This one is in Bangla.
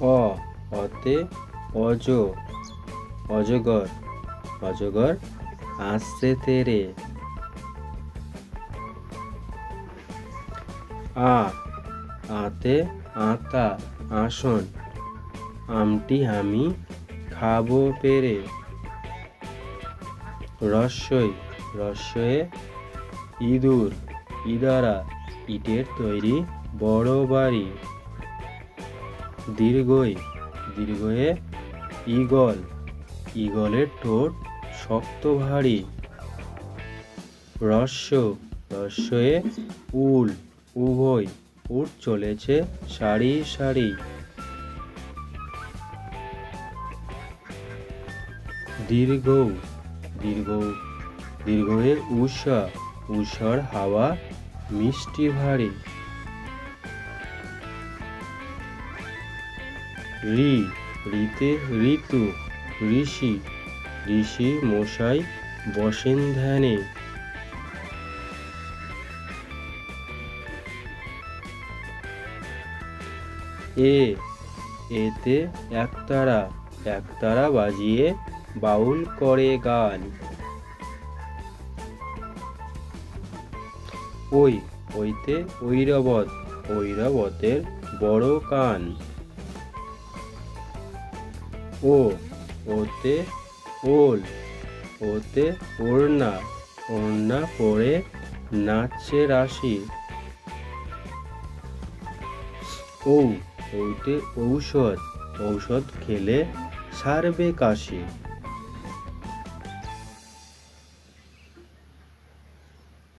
অ অতে অজ অজগর অজগর আসছে তেরে। আ আতে আতা আসন আমটি আমি খাবো পেরে। রস্যই রস্যয়ে ইঁদুর ইদারা ইটের তৈরি বড় বাড়ি। দীর্ঘই দীর্ঘয়ে ঈগল ঈগলের ঠোঁট শক্ত ভারী। রস্য রস্যয়ে উল উভয় উট চলেছে সারি সারি। দীর্ঘ দীর্ঘ দীর্ঘয়ে উষা উষার হাওয়া মিষ্টি ভারী। ঋ ঋতে ঋতু ঋষি ঋষি মশাই বসেন ধ্যানে। এ এতে একতারা একতারা বাজিয়ে বাউল করে গান। ওই ওইতে ঐরাবত ঐরাবতের বড় কান। ও ওতে ওল ওতে ওড়না ওড়না পরে নাচছে রাশি। ঔ ওতে ঔষধ ঔষধ খেলে সারবে কাশি।